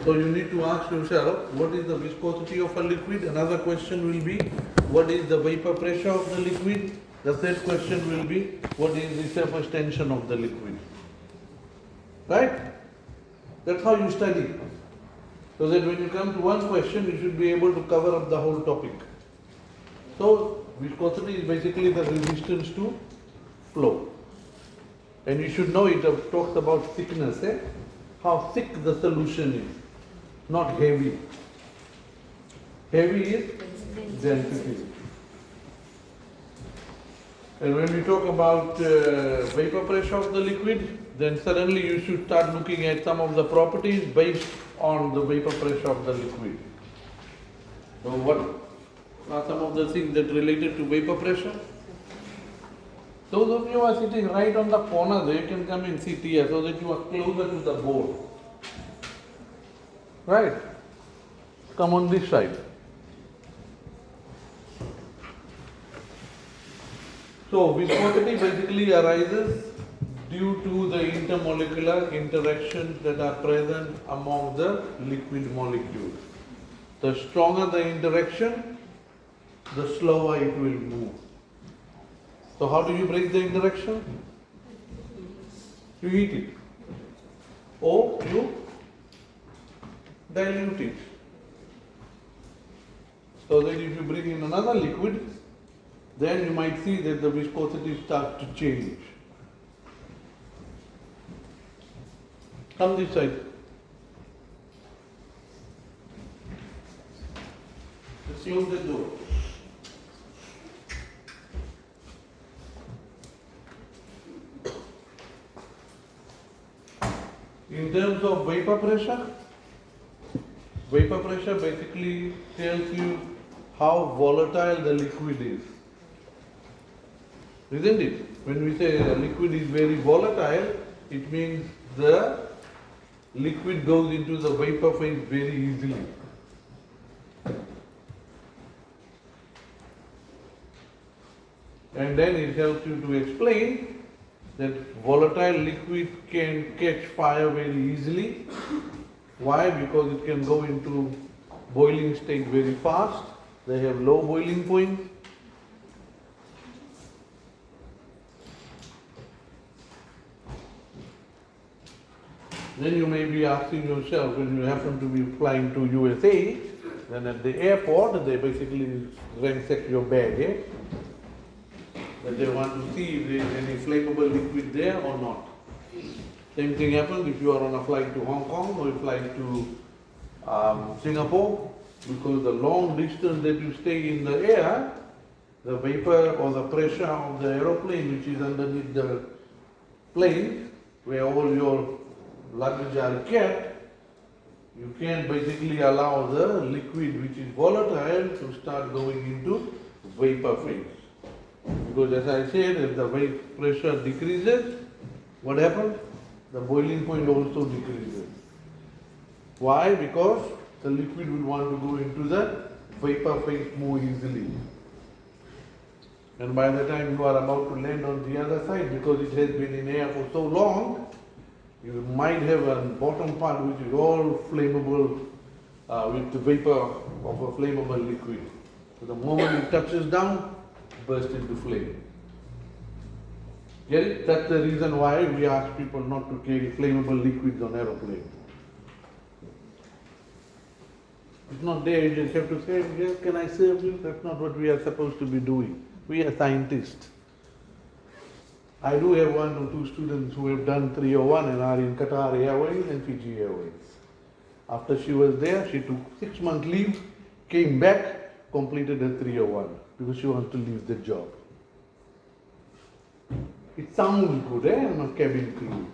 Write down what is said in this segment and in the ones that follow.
So you need to ask yourself, what is the viscosity of a liquid? Another question will be, what is the vapor pressure of the liquid? The third question will be, what is the surface tension of the liquid? Right? That's how you study. So that when you come to one question, you should be able to cover up the whole topic. So viscosity is basically the resistance to flow. And you should know it talks about thickness, how thick the solution is, not heavy. Heavy is density. And when we talk about vapor pressure of the liquid, then suddenly you should start looking at some of the properties based on the vapor pressure of the liquid. So what are some of the things that related to vapor pressure? Those of you who are sitting right on the corner there, you can come and sit here so that you are closer to the board. Right? Come on this side. So viscosity basically arises due to the intermolecular interactions that are present among the liquid molecules. The stronger the interaction, the slower it will move. So how do you break the interaction? You heat it. Or you dilute it. So that if you bring in another liquid, then you might see that the viscosity starts to change. Come this side. Let's close the door. In terms of vapor pressure basically tells you how volatile the liquid is. Isn't it? When we say a liquid is very volatile, it means the liquid goes into the vapor phase very easily. And then it helps you to explain that volatile liquid can catch fire very easily. Why? Because it can go into boiling state very fast. They have low boiling point. Then you may be asking yourself, when you happen to be flying to USA, then at the airport they basically ransack your bag, that they want to see if there is any flammable liquid there or not. Same thing happens if you are on a flight to Hong Kong or a flight to Singapore, because the long distance that you stay in the air, the vapor or the pressure of the aeroplane which is underneath the plane, where all your luggage are kept, you can basically allow the liquid which is volatile to start going into vapor phase. Because as I said, if the vapor pressure decreases, what happens? The boiling point also decreases. Why? Because the liquid will want to go into the vapor phase more easily. And by the time you are about to land on the other side, because it has been in air for so long, you might have a bottom part which is all flammable with the vapor of a flammable liquid. So the moment it touches down, it bursts into flame. Get it? That's the reason why we ask people not to carry flammable liquids on aeroplanes. It's not there, you just have to say, yes, can I serve you? That's not what we are supposed to be doing. We are scientists. I do have one or two students who have done 301 and are in Qatar Airways and Fiji Airways. After she was there, she took 6 month leave, came back, completed her 301 because she wants to leave the job. It sounds good, I'm a cabin crew.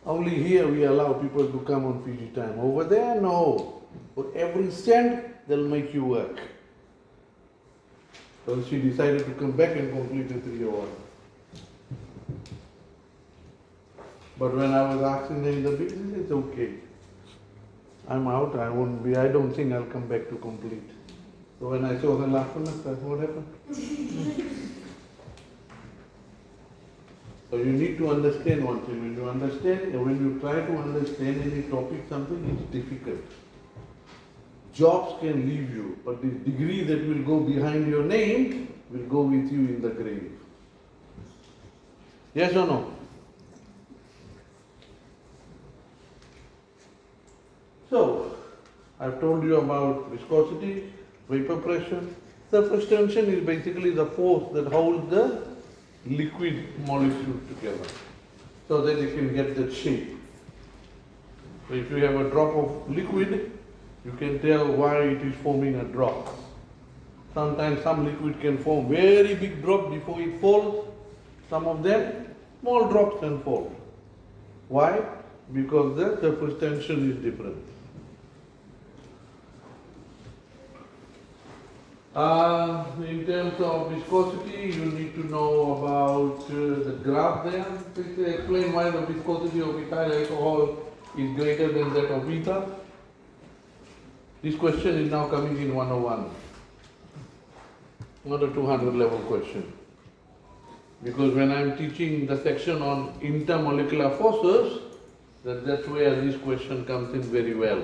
Only here we allow people to come on Fiji time. Over there, no. For every cent, they'll make you work. So she decided to come back and complete the 301. But when I was asking her in the beginning, it's okay. I'm out, I don't think I'll come back to complete. So when I saw her last semester, what happened? So you need to understand one thing. When you understand, when you try to understand any topic, something is difficult. Jobs can leave you, but the degree that will go behind your name will go with you in the grave. Yes or no? So, I've told you about viscosity, vapor pressure. Surface tension is basically the force that holds the liquid molecule together so that you can get that shape. So if you have a drop of liquid, you can tell why it is forming a drop. Sometimes some liquid can form very big drop before it falls. Some of them, small drops can fall. Why? Because the surface tension is different. In terms of viscosity, you need to know about the graph there. Please explain why the viscosity of ethyl alcohol is greater than that of ether. This question is now coming in 101, not a 200 level question. Because when I am teaching the section on intermolecular forces, that's where this question comes in very well.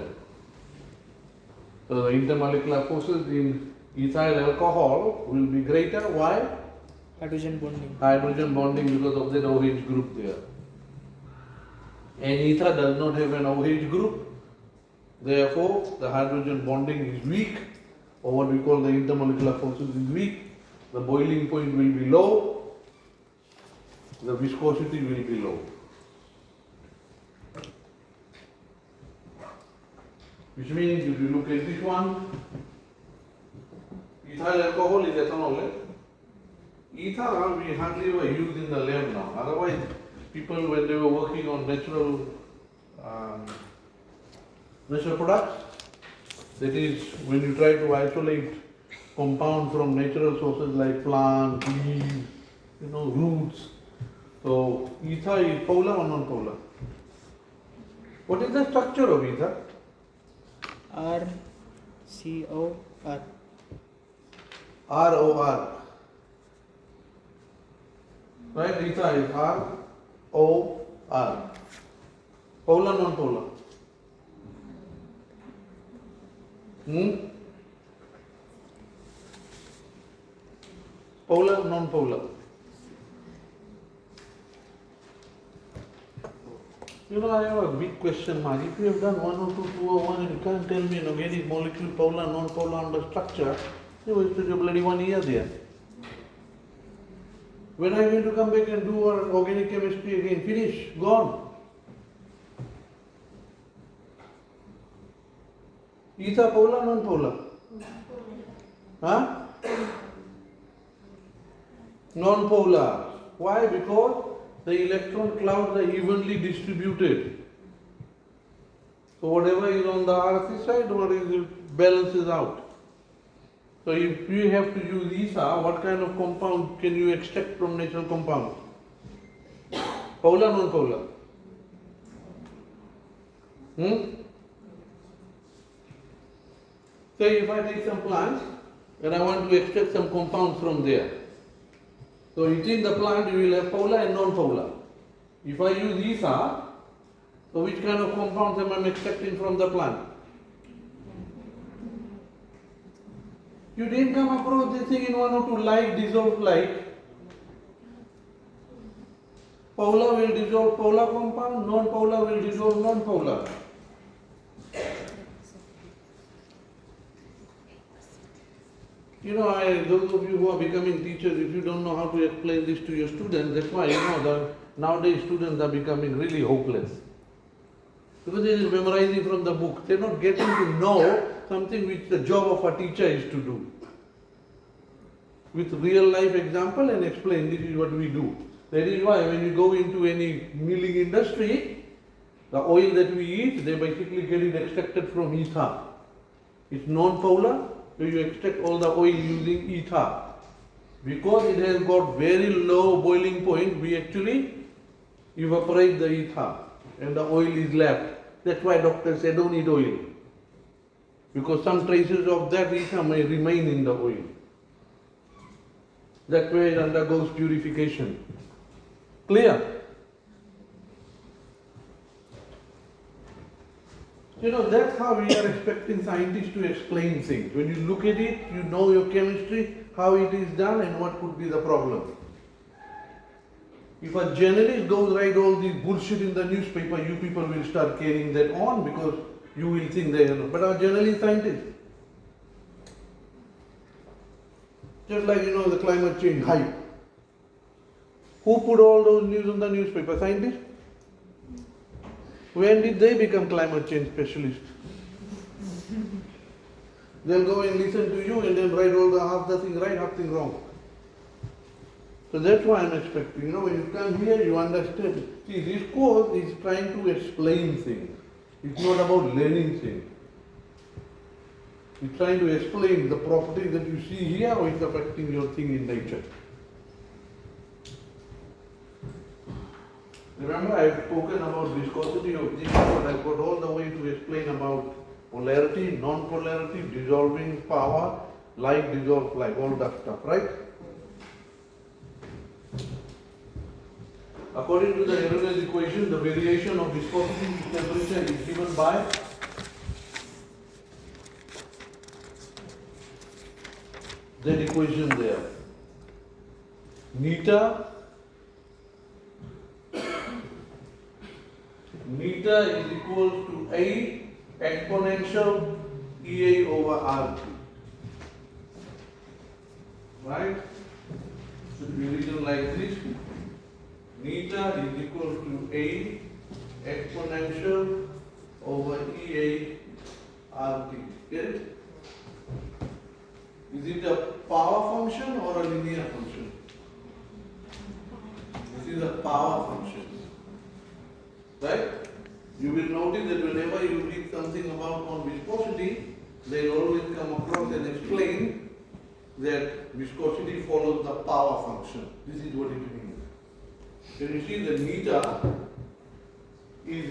So the intermolecular forces in ethyl alcohol will be greater. Why? Hydrogen bonding. Hydrogen bonding because of that OH group there. And ether does not have an OH group. Therefore, the hydrogen bonding is weak, or what we call the intermolecular forces is weak. The boiling point will be low. The viscosity will be low. Which means if you look at this one, ethyl alcohol is ethanol. Ether we hardly ever use in the lab now. Otherwise, people when they were working on natural products, that is when you try to isolate compounds from natural sources like plants, leaves, roots. So ether is polar or non-polar? What is the structure of ether? RCOR. ROR. Right? Ether is ROR. Polar, non-polar? Polar, non-polar? I have a big question mark. If you have done 102, 201 and you can't tell me an organic molecule, polar, non-polar under structure, you wasted your bloody 1 year there. When are you going to come back and do our organic chemistry again? Finish, gone. Ether polar, non-polar? Huh? Non-polar. Why? Because the electron clouds are evenly distributed. So whatever is on the RC side, what is balances out. So if you have to use ether, what kind of compound can you extract from natural compound? Polar, non-polar? Say if I take some plants and I want to extract some compounds from there. So within the plant you will have polar and non-polar. If I use ether, so which kind of compounds am I extracting from the plant? You didn't come across this thing in 102, like dissolve like. Polar will dissolve polar compound, non-polar will dissolve non-polar. Those of you who are becoming teachers, if you don't know how to explain this to your students, that's why, nowadays students are becoming really hopeless. Because they are memorizing from the book. They are not getting to know something which the job of a teacher is to do. With real life example and explain, this is what we do. That is why when you go into any milling industry, the oil that we eat, they basically get it extracted from ether. It's non-polar. So you extract all the oil using ether. Because it has got very low boiling point, we actually evaporate the ether and the oil is left. That's why doctors say don't eat oil. Because some traces of that ether may remain in the oil. That way it undergoes purification. Clear? You know, that's how we are expecting scientists to explain things. When you look at it, you know your chemistry, how it is done, and what could be the problem. If a journalist goes write all this bullshit in the newspaper, you people will start carrying that on because you will think they are not. But our journalist scientists, just like the climate change hype. Who put all those news on the newspaper? Scientists? When did they become climate change specialists? They'll go and listen to you and then write all the half the thing right, half thing wrong. So that's why I'm expecting, when you come here, you understand. See, this course is trying to explain things. It's not about learning things. It's trying to explain the properties that you see here, how it's affecting your thing in nature. Remember, I've spoken about viscosity of this, but I've got all the way to explain about polarity, non-polarity, dissolving power, like dissolves like, all that stuff, right? According to the Arrhenius equation, the variation of viscosity with temperature is given by that equation there. Neta is equal to A exponential EA over RT. Right? Should be written like this. Neta is equal to A exponential over EA RT. Get it? Is it a power function or a linear function? This is a power function. Right? You will notice that whenever you read something about on viscosity, they always come across and explain that viscosity follows the power function. This is what it means. Can you see the neta is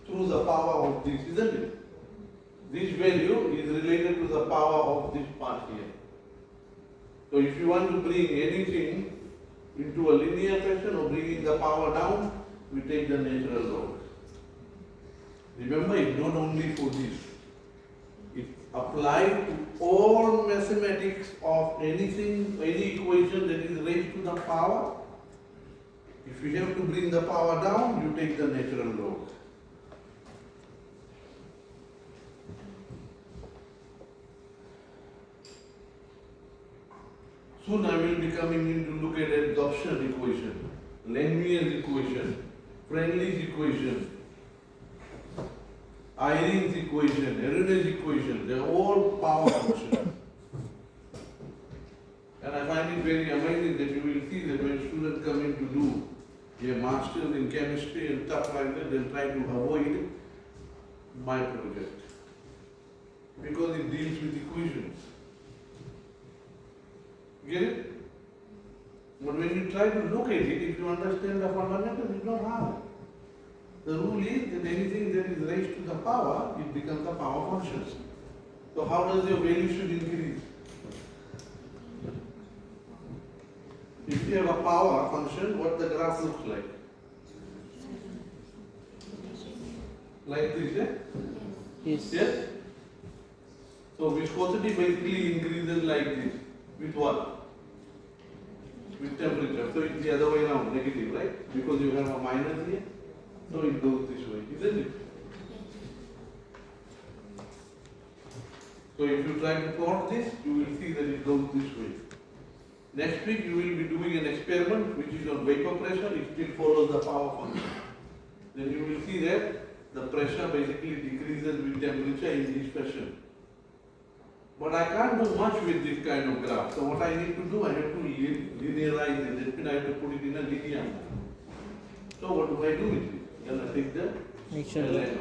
through the power of this, isn't it? This value is related to the power of this part here. So if you want to bring anything into a linear fashion or bringing the power down, we take the natural log. Remember, it's not only for this. It's applied to all mathematics of anything, any equation that is raised to the power. If you have to bring the power down, you take the natural log. Soon I will be coming in to look at absorption equation, Langmuir's equation, Friendly's equation, Irene's equation, Arrhenius equation. They are all power functions. And I find it very amazing that you will see that when students come in to do a master's in chemistry and stuff like that, they'll try to avoid my project because it deals with equations. Get it? But when you try to look at it, if you understand the fundamentals, it's not hard. The rule is that anything that is raised to the power, it becomes a power function. So how does your value should increase? If you have a power function, what the graph looks like? Like this, yeah? Yes. Yes? So viscosity basically increases like this. With what? With temperature. So it's the other way around, negative, right? Because you have a minus here. So it goes this way, isn't it? So if you try to plot this, you will see that it goes this way. Next week you will be doing an experiment which is on vapor pressure, it still follows the power function. Then you will see that the pressure basically decreases with temperature in this fashion. But I can't do much with this kind of graph. So what I need to do, I have to linearize it. That means I have to put it in a linear. So what do I do with it? Then I take the ln of it.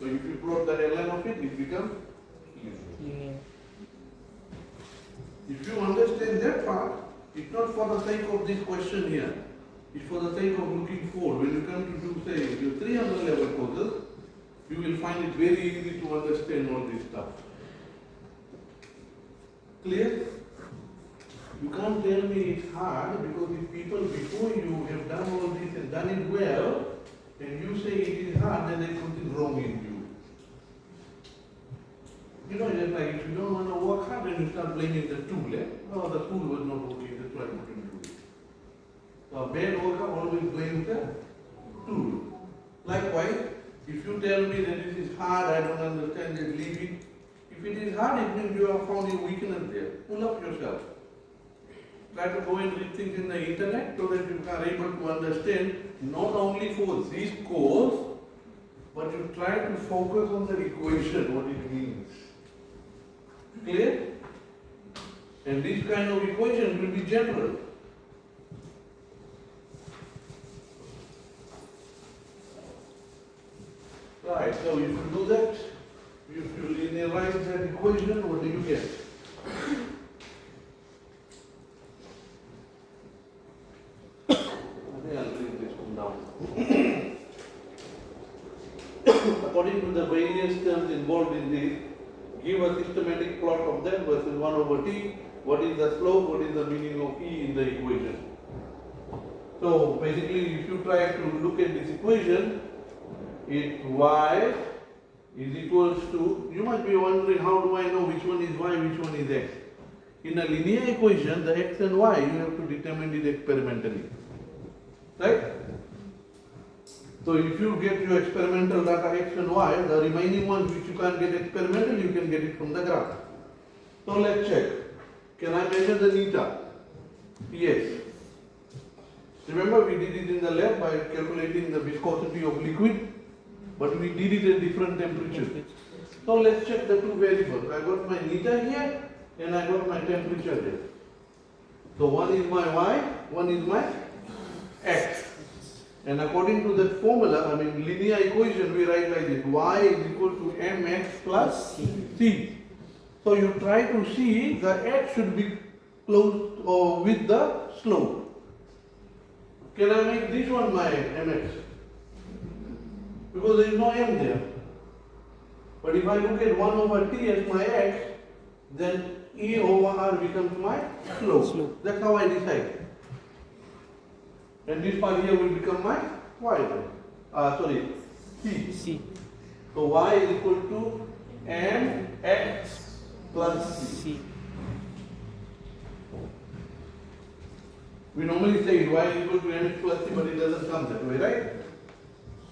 So if you plot the ln of it, it becomes Linear. If you understand that part, it's not for the sake of this question here. It's for the sake of looking forward. When you come to do, say, your 300 level courses, you will find it very easy to understand all this stuff. Clear? You can't tell me it's hard because if people before you have done all this and done it well, and you say it is hard, then there is something wrong in you. You know, just like if you don't want to work hard, then you start blaming the tool. Eh? Oh, the tool was not working, that's why I couldn't do it. So a bad worker always blames the tool. Likewise, if you tell me that this is hard, I don't understand, just leave it. If it is hard, it means you have found your weakness there. Pull up yourself. Try to go and read things in the internet so that you are able to understand not only for this course, but you try to focus on the equation, what it means. Clear? And this kind of equation will be general. Right, so if you do that, if you linearize that equation, what do you get? I think I'll bring this one down. According to the various terms involved in this, give a systematic plot of them versus 1 over t. What is the slope? What is the meaning of E in the equation? So basically, if you try to look at this equation, it y is equals to, you must be wondering how do I know which one is y, which one is x. In a linear equation, the x and y, you have to determine it experimentally. Right? So if you get your experimental data x and y, the remaining ones which you can't get experimentally, you can get it from the graph. So let's check. Can I measure the neta? Yes. Remember we did it in the lab by calculating the viscosity of liquid, but we did it at different temperatures. So let's check the two variables. I got my neta here and I got my temperature here. So one is my y, one is my x. And according to that formula, I mean linear equation, we write like this: y is equal to mx plus c. So you try to see the x should be close or with the slope. Can I make this one my mx? Because there is no m there. But if I look at 1 over t as my x, then E over r becomes my slope. That's how I decide. And this part here will become my y. C. So y is equal to mx plus c. We normally say y is equal to mx plus c, but it doesn't come that way, right?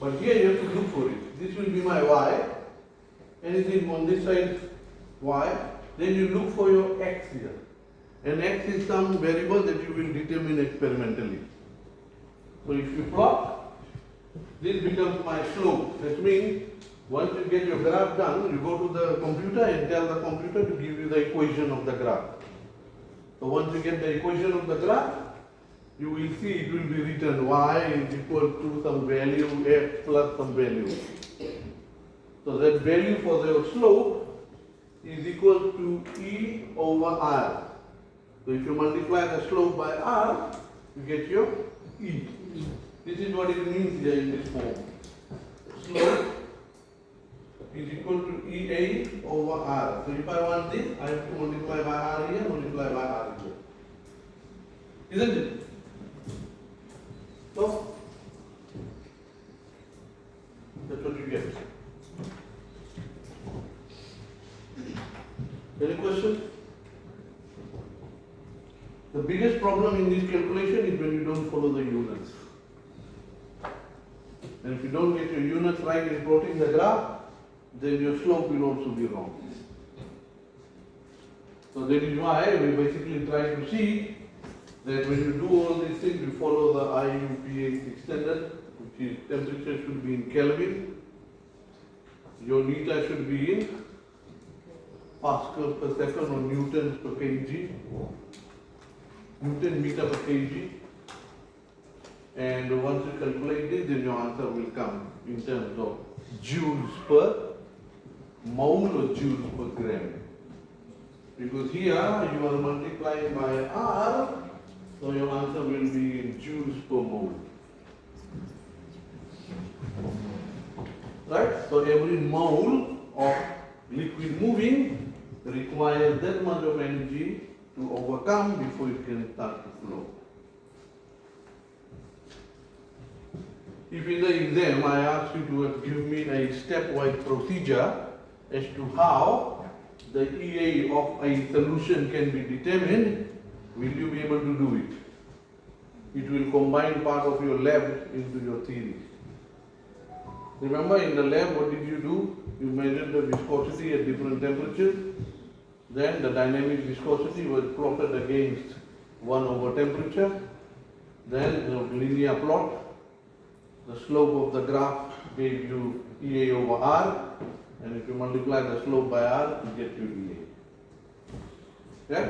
But here you have to look for it. This will be my y. Anything on this side y. Then you look for your x here. And x is some variable that you will determine experimentally. So if you plot, this becomes my slope. That means once you get your graph done, you go to the computer and tell the computer to give you the equation of the graph. So once you get the equation of the graph, you will see it will be written y is equal to some value x plus some value. So that value for the slope is equal to E over r. So if you multiply the slope by r, you get your E. This is what it means here in this form. Slope is equal to EA over r. So if I want this, I have to multiply by r here, multiply by r here. Isn't it? So, that's what you get. Any question? The biggest problem in this calculation is when you don't follow the units. And if you don't get your units right in plotting the graph, then your slope will also be wrong. So that is why we basically try to see that when you do all these things, you follow the IUPAC standard, which is temperature should be in Kelvin, your neta should be in Pascal per second or Newtons per kg, Newton meter per kg. And once you calculate this, then your answer will come in terms of joules per mole or joules per gram. Because here you are multiplying by R, so your answer will be in joules per mole. Right? So every mole of liquid moving requires that much of energy to to overcome before it can start to flow. If in the exam I ask you to give me a stepwise procedure as to how the EA of a solution can be determined, will you be able to do it? It will combine part of your lab into your theory. Remember in the lab what did you do? You measured the viscosity at different temperatures. Then the dynamic viscosity was plotted against 1 over temperature. Then the linear plot. The slope of the graph gave you EA over R. And if you multiply the slope by R, you get your EA. Yeah?